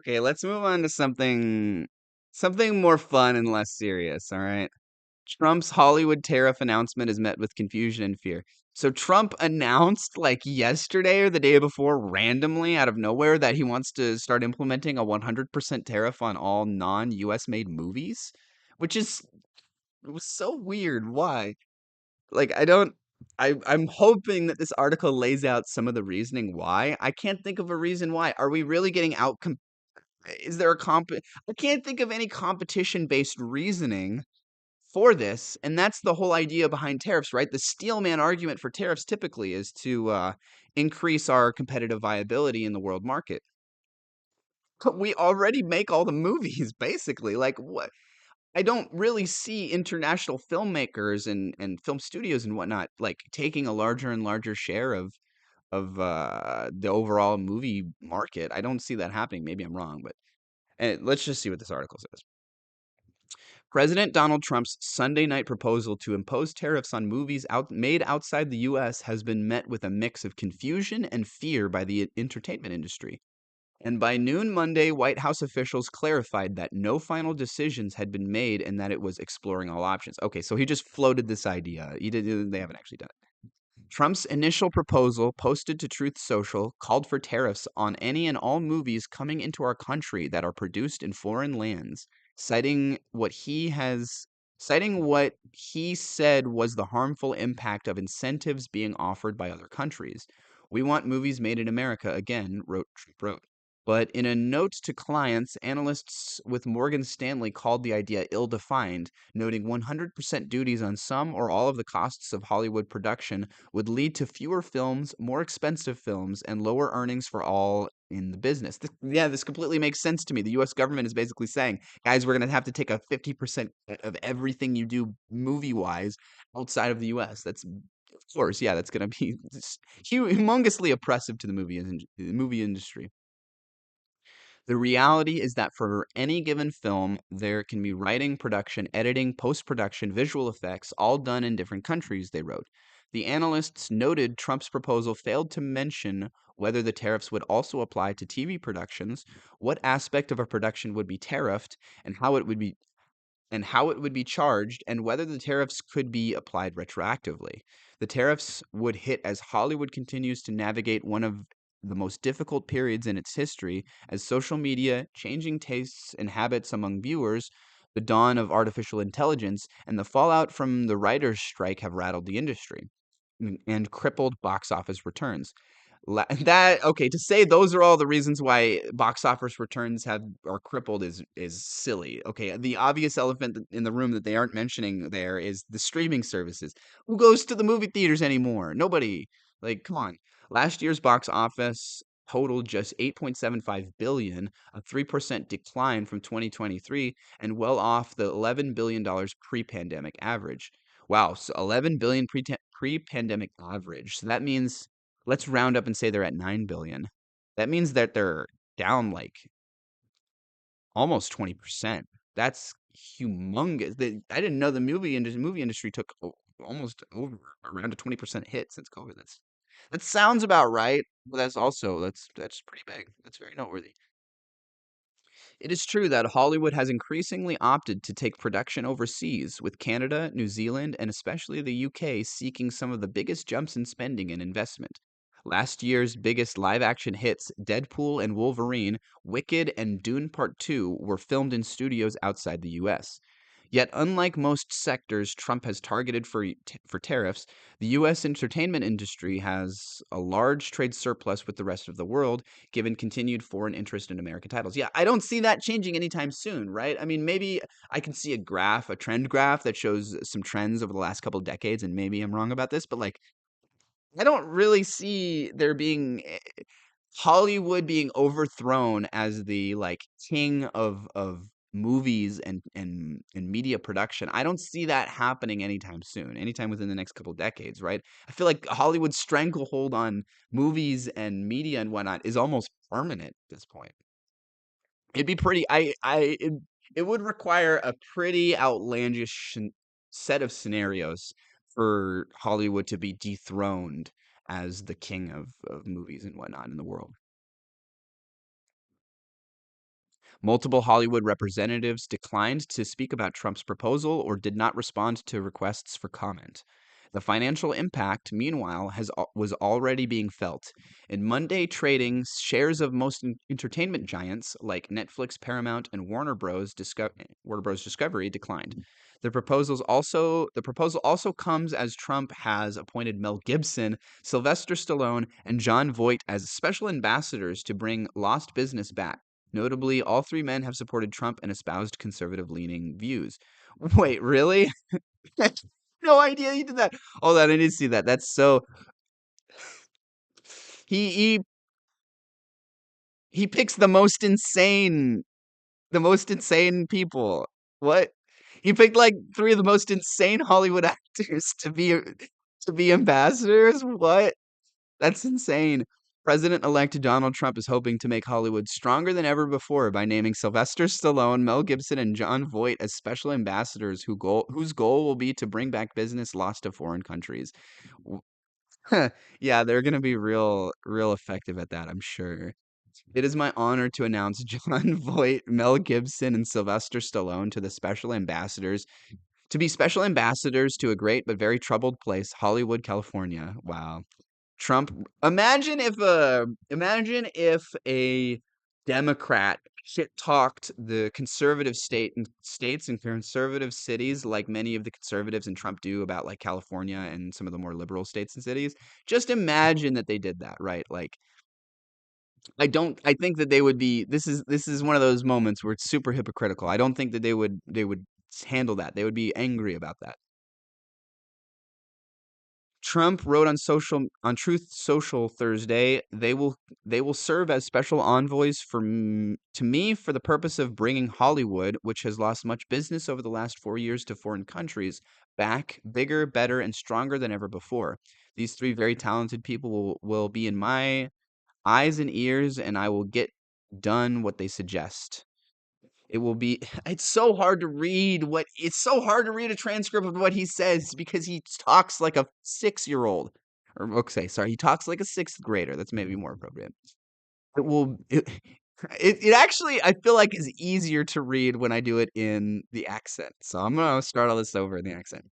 Okay, let's move on to something more fun and less serious, all right? Trump's Hollywood tariff announcement is met with confusion and fear. So Trump announced like yesterday or the day before randomly out of nowhere that he wants to start implementing a 100% tariff on all non-US made movies, which is it was so weird. Why? Like I don't I'm hoping that this article lays out some of the reasoning why. I can't think of a reason why. Are we really getting out is there a I can't think of any competition-based reasoning for this, and that's the whole idea behind tariffs, right? The steelman argument for tariffs typically is to increase our competitive viability in the world market. But we already make all the movies, basically. Like, what? I don't really see international filmmakers and film studios and whatnot like taking a larger and larger share of the overall movie market. I don't see that happening. Maybe I'm wrong, but let's just see what this article says. President Donald Trump's Sunday night proposal to impose tariffs on movies made outside the U.S. has been met with a mix of confusion and fear by the entertainment industry. And by noon Monday, White House officials clarified that no final decisions had been made and that it was exploring all options. Okay, so he just floated this idea. They haven't actually done it. Trump's initial proposal, posted to Truth Social, called for tariffs on any and all movies coming into our country that are produced in foreign lands, citing what he said was the harmful impact of incentives being offered by other countries. We want movies made in America again, Trump wrote. But in a note to clients, analysts with Morgan Stanley called the idea ill-defined, noting 100% duties on some or all of the costs of Hollywood production would lead to fewer films, more expensive films, and lower earnings for all in the business. This completely makes sense to me. The US government is basically saying, guys, we're going to have to take a 50% cut of everything you do movie-wise outside of the US. That's of course, yeah, that's going to be just humongously oppressive to the movie industry. The reality is that for any given film, there can be writing, production, editing, post production, visual effects, all done in different countries, they wrote. The analysts noted Trump's proposal failed to mention whether the tariffs would also apply to TV productions, what aspect of a production would be tariffed, and how it would be charged, and whether the tariffs could be applied retroactively. The tariffs would hit as Hollywood continues to navigate one of the most difficult periods in its history as social media, changing tastes and habits among viewers, the dawn of artificial intelligence, and the fallout from the writers' strike have rattled the industry and crippled box office returns. That okay, to say those are all the reasons why box office returns have are crippled is silly. Okay, the obvious elephant in the room that they aren't mentioning there is the streaming services. Who goes to the movie theaters anymore? Nobody. Like, come on. Last year's box office totaled just 8.75 billion, a 3% decline from 2023 and well off the $11 billion pre-pandemic average. Wow, so 11 billion pre-pandemic average. So that means let's round up and say they're at 9 billion. That means that they're down like almost 20%. That's humongous. I didn't know the movie industry took almost over around a 20% hit since COVID. That sounds about right, but that's pretty big. That's very noteworthy. It is true that Hollywood has increasingly opted to take production overseas, with Canada, New Zealand, and especially the UK seeking some of the biggest jumps in spending and investment. Last year's biggest live action hits, Deadpool and Wolverine, Wicked, and Dune Part 2, were filmed in studios outside the US. Yet, unlike most sectors Trump has targeted for tariffs, the U.S. entertainment industry has a large trade surplus with the rest of the world, given continued foreign interest in American titles. Yeah, I don't see that changing anytime soon, right? I mean, maybe I can see a trend graph that shows some trends over the last couple of decades, and maybe I'm wrong about this, but like, I don't really see there being Hollywood being overthrown as the like king of movies and media production. I don't see that happening anytime soon, anytime within the next couple decades, right? I feel like Hollywood's stranglehold on movies and media and whatnot is almost permanent at this point. It'd be pretty it would require a pretty outlandish set of scenarios for Hollywood to be dethroned as the king of movies and whatnot in the world. Multiple Hollywood representatives declined to speak about Trump's proposal or did not respond to requests for comment. The financial impact, meanwhile, was already being felt. In Monday trading, shares of most entertainment giants like Netflix, Paramount, and Warner Bros. Discovery declined. The proposal also comes as Trump has appointed Mel Gibson, Sylvester Stallone, and John Voight as special ambassadors to bring lost business back. Notably, all three men have supported Trump and espoused conservative-leaning views. Wait, really? No idea he did that. Hold on, I didn't see that. That's so he he he picks the most insane people. What? He picked like three of the most insane Hollywood actors to be ambassadors? What? That's insane. President-elect Donald Trump is hoping to make Hollywood stronger than ever before by naming Sylvester Stallone, Mel Gibson, and John Voight as special ambassadors whose goal will be to bring back business lost to foreign countries. W- Yeah, they're gonna be real effective at that, I'm sure. It is my honor to announce John Voight, Mel Gibson, and Sylvester Stallone to be special ambassadors to a great but very troubled place, Hollywood, California. Wow. Trump imagine if a Democrat shit talked the conservative states and conservative cities like many of the conservatives and Trump do about like California and some of the more liberal states and cities. Just imagine that they did that, right? Like I think that they would be this is one of those moments where it's super hypocritical. I don't think that they would handle that. They would be angry about that. Trump wrote on Truth Social Thursday, they will serve as special envoys to me for the purpose of bringing Hollywood, which has lost much business over the last 4 years to foreign countries, back bigger, better, and stronger than ever before. These three very talented people will be in my eyes and ears, and I will get done what they suggest. It will be it's so hard to read a transcript of what he says because he talks like a 6-year-old. Or okay, sorry, he talks like a 6th grader. That's maybe more appropriate. It will it actually I feel like is easier to read when I do it in the accent. So I'm gonna start all this over in the accent.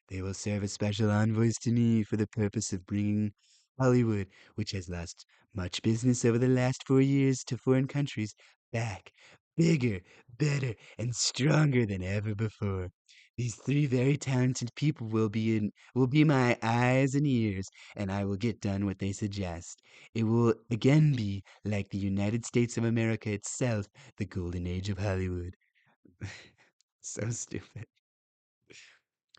They will serve as special envoys to me for the purpose of bringing Hollywood, which has lost much business over the last 4 years to foreign countries, back bigger, better, and stronger than ever before. These three very talented people will be my eyes and ears, and I will get done what they suggest. It will again be like the United States of America itself, the golden age of Hollywood. So stupid.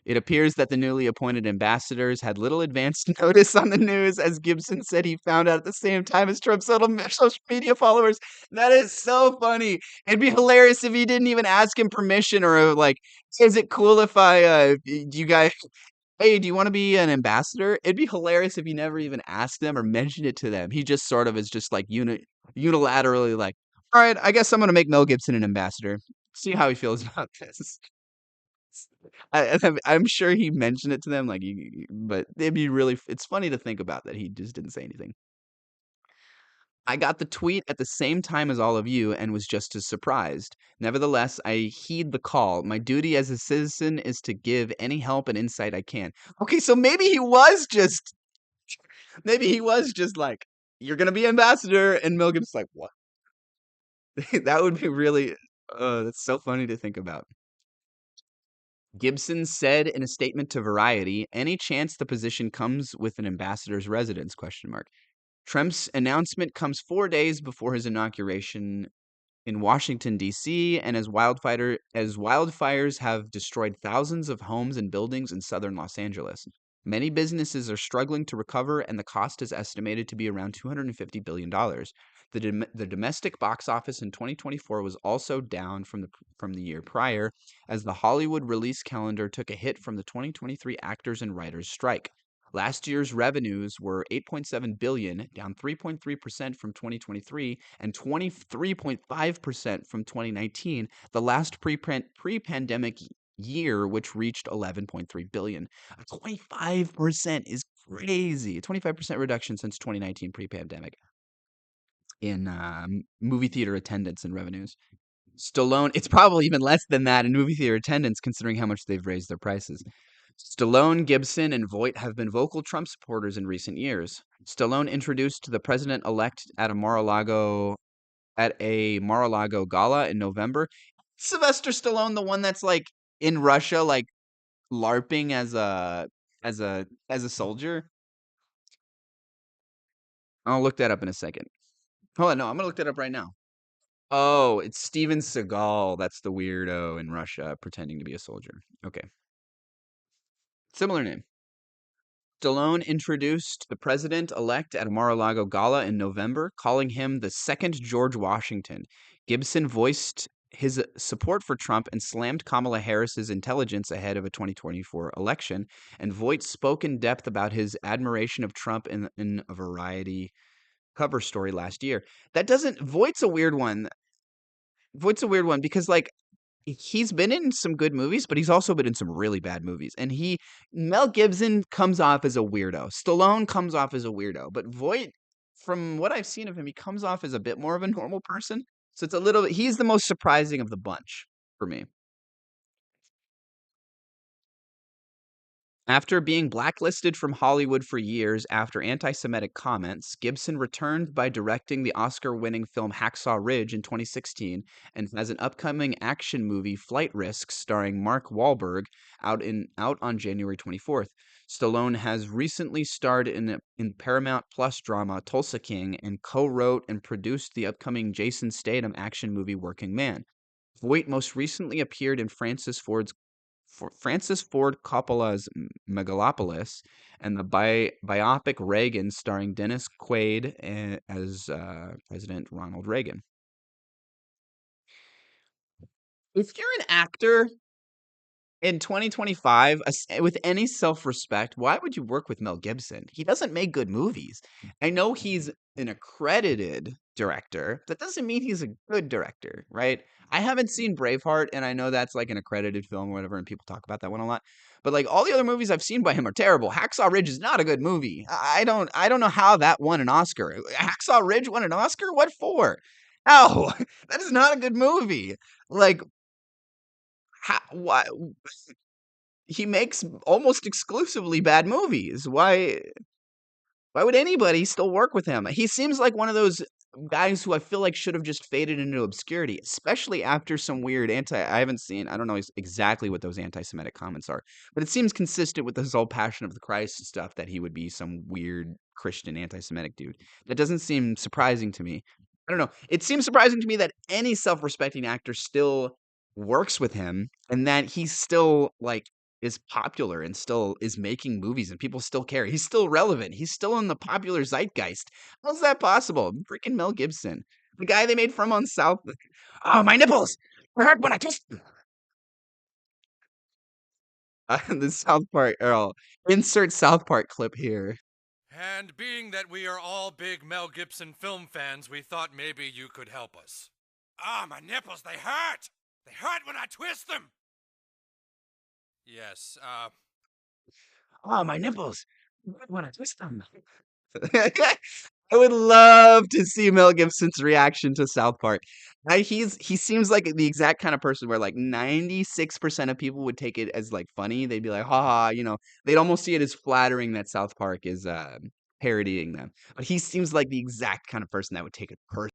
It appears that the newly appointed ambassadors had little advance notice on the news, as Gibson said he found out at the same time as Trump's social media followers. That is so funny. It'd be hilarious if he didn't even ask him permission or like, is it cool if do you guys, hey, do you want to be an ambassador? It'd be hilarious if he never even asked them or mentioned it to them. He just sort of is just like unilaterally like, all right, I guess I'm going to make Mel Gibson an ambassador. See how he feels about this. I'm sure he mentioned it to them, like, but it'd be it's funny to think about that he just didn't say anything. I got the tweet at the same time as all of you and was just as surprised. Nevertheless, I heed the call. My duty as a citizen is to give any help and insight I can. Okay, so maybe he was just like, you're gonna be ambassador, and Mel Gibson's like, what? That would be really, that's so funny to think about. Gibson said in a statement to Variety, "Any chance the position comes with an ambassador's residence?" Question mark. Trump's announcement comes 4 days before his inauguration in Washington, D.C., and as wildfires have destroyed thousands of homes and buildings in southern Los Angeles. Many businesses are struggling to recover, and the cost is estimated to be around $250 billion. The domestic box office in 2024 was also down from the year prior, as the Hollywood release calendar took a hit from the 2023 actors and writers strike. Last year's revenues were 8.7 billion, down 3.3% from 2023 and 23.5% from 2019, the last pre-pandemic year which reached 11.3 billion. 25% is crazy. A 25% reduction since 2019 pre-pandemic in movie theater attendance and revenues. Stallone, it's probably even less than that in movie theater attendance, considering how much they've raised their prices. Stallone, Gibson, and Voight have been vocal Trump supporters in recent years. Stallone introduced to the president-elect at a Mar-a-Lago gala in November. Sylvester Stallone, the one that's like in Russia, like LARPing as a soldier. I'll look that up in a second. Hold on, no, I'm gonna look that up right now. Oh, it's Steven Seagal. That's the weirdo in Russia pretending to be a soldier. Okay, similar name. Stallone introduced the president-elect at a Mar-a-Lago gala in November, calling him the second George Washington. Gibson voiced his support for Trump and slammed Kamala Harris's intelligence ahead of a 2024 election. And Voight spoke in depth about his admiration of Trump in a Variety cover story last year. That doesn't. Voight's a weird one. Voight's a weird one because like he's been in some good movies, but he's also been in some really bad movies. And Mel Gibson comes off as a weirdo. Stallone comes off as a weirdo, but Voight, from what I've seen of him, he comes off as a bit more of a normal person. So it's a little. He's the most surprising of the bunch for me. After being blacklisted from Hollywood for years after anti-Semitic comments, Gibson returned by directing the Oscar-winning film Hacksaw Ridge in 2016 and has an upcoming action movie, Flight Risk, starring Mark Wahlberg, out on January 24th. Stallone has recently starred in Paramount Plus drama Tulsa King and co-wrote and produced the upcoming Jason Statham action movie Working Man. Voight most recently appeared in Francis Ford Coppola's Megalopolis and the biopic Reagan, starring Dennis Quaid as President Ronald Reagan. If you're an actor in 2025, with any self-respect, why would you work with Mel Gibson? He doesn't make good movies. I know he's an accredited director. That doesn't mean he's a good director, right? I haven't seen Braveheart, and I know that's like an accredited film or whatever, and people talk about that one a lot. But like all the other movies I've seen by him are terrible. Hacksaw Ridge is not a good movie. I don't know how that won an Oscar. Hacksaw Ridge won an Oscar? What for? Oh, that is not a good movie. Like, why? He makes almost exclusively bad movies. Why would anybody still work with him? He seems like one of those guys who I feel like should have just faded into obscurity, especially after some weird I haven't seen, I don't know exactly what those anti-Semitic comments are, but it seems consistent with this whole Passion of the Christ stuff that he would be some weird Christian anti-Semitic dude. That doesn't seem surprising to me. I don't know. It seems surprising to me that any self-respecting actor still works with him and that he's still like is popular and still is making movies and people still care. He's still relevant. He's still in the popular zeitgeist. How's that possible? Freaking Mel Gibson, the guy they made From on South. Oh, my nipples! They hurt when I twist them. The South Park Earl. Insert South Park clip here. And being that we are all big Mel Gibson film fans, we thought maybe you could help us. Ah, my nipples, they hurt! They hurt when I twist them! Yes, Oh, my nipples! When I twist them. I would love to see Mel Gibson's reaction to South Park. He seems like the exact kind of person where like 96% of people would take it as like funny. They'd be like, haha, they'd almost see it as flattering that South Park is parodying them. But he seems like the exact kind of person that would take it personally,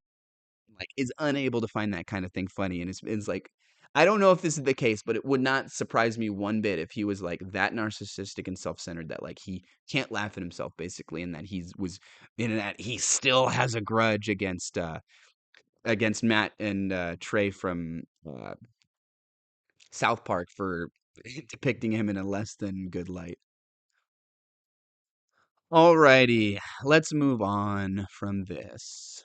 like is unable to find that kind of thing funny. And is like, I don't know if this is the case, but it would not surprise me one bit if he was like that narcissistic and self-centered that like he can't laugh at himself basically, and that he still has a grudge against Matt and Trey from South Park for depicting him in a less than good light. Alrighty, let's move on from this.